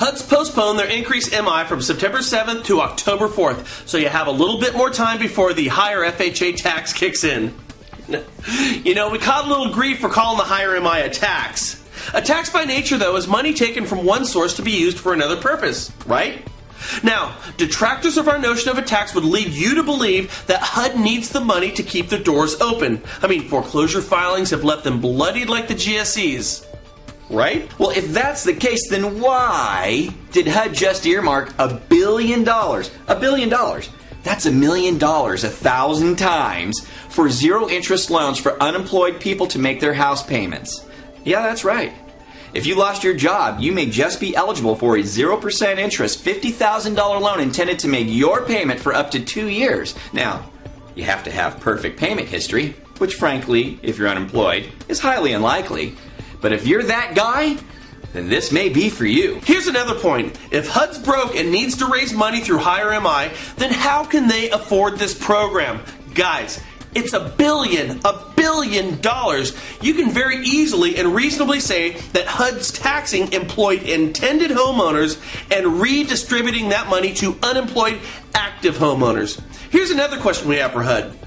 HUD's postponed their increased MI from September 7th to October 4th, so you have a little bit more time before the higher FHA tax kicks in. You know, we caught a little grief for calling the higher MI a tax. A tax by nature, though, is money taken from one source to be used for another purpose, right? Now, detractors of our notion of a tax would lead you to believe that HUD needs the money to keep their doors open. I mean, foreclosure filings have left them bloodied like the GSEs. Right? Well, if that's the case, then why did HUD just earmark $1 billion? $1 billion. That's $1 million 1,000 times for zero-interest loans for unemployed people to make their house payments. Yeah, that's right. If you lost your job, you may just be eligible for a 0% interest $50,000 loan intended to make your payment for up to 2 years. Now, you have to have perfect payment history, which frankly, if you're unemployed, is highly unlikely. But if you're that guy, then this may be for you. Here's another point. If HUD's broke and needs to raise money through higher MI, then how can they afford this program? Guys, it's $1 billion. $1 billion. You can very easily and reasonably say that HUD's taxing employed intended homeowners and redistributing that money to unemployed active homeowners. Here's another question we have for HUD.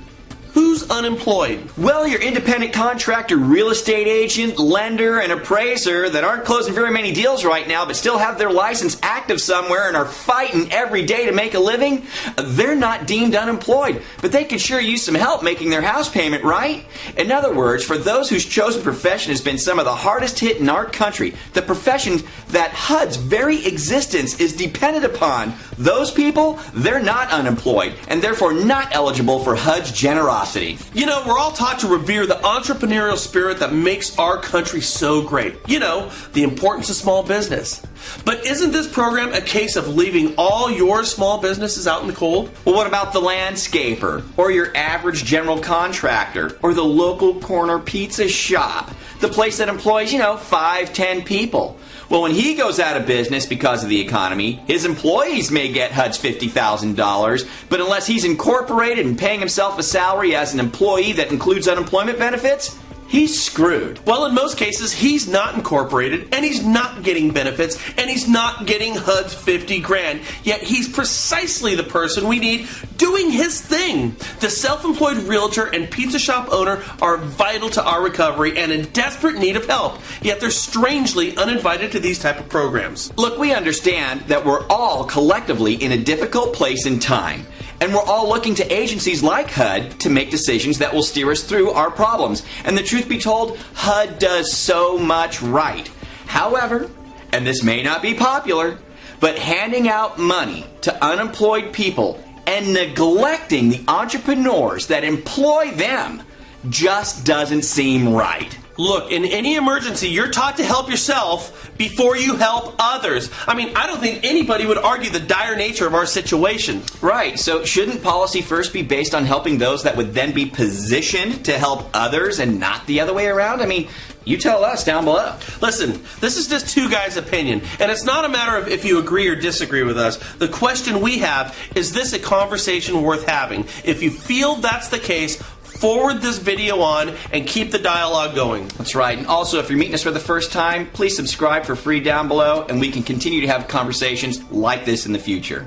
Who's unemployed? Well, your independent contractor, real estate agent, lender, and appraiser that aren't closing very many deals right now but still have their license active somewhere and are fighting every day to make a living, they're not deemed unemployed, but they could sure use some help making their house payment, right? In other words, for those whose chosen profession has been some of the hardest hit in our country, the profession that HUD's very existence is dependent upon, those people, they're not unemployed and therefore not eligible for HUD's generosity. You know, we're all taught to revere the entrepreneurial spirit that makes our country so great. You know, the importance of small business. But isn't this program a case of leaving all your small businesses out in the cold? Well, what about the landscaper, or your average general contractor, or the local corner pizza shop, the place that employs, 5, 10 people? Well, when he goes out of business because of the economy, his employees may get HUD's $50,000, but unless he's incorporated and paying himself a salary as an employee that includes unemployment benefits, he's screwed. Well, in most cases, he's not incorporated, and he's not getting benefits, and he's not getting HUD's 50 grand. Yet he's precisely the person we need doing his thing. The self-employed realtor and pizza shop owner are vital to our recovery and in desperate need of help. Yet they're strangely uninvited to these type of programs. Look, we understand that we're all collectively in a difficult place in time. And we're all looking to agencies like HUD to make decisions that will steer us through our problems. And the truth be told, HUD does so much right. However, and this may not be popular, but handing out money to unemployed people and neglecting the entrepreneurs that employ them just doesn't seem right. Look, in any emergency, you're taught to help yourself before you help others. I mean, I don't think anybody would argue the dire nature of our situation. Right, so shouldn't policy first be based on helping those that would then be positioned to help others and not the other way around? I mean, you tell us down below. Listen, this is just two guys' opinion, and it's not a matter of if you agree or disagree with us. The question we have, is this a conversation worth having? If you feel that's the case, forward this video on and keep the dialogue going. That's right. And also, if you're meeting us for the first time, please subscribe for free down below, and we can continue to have conversations like this in the future.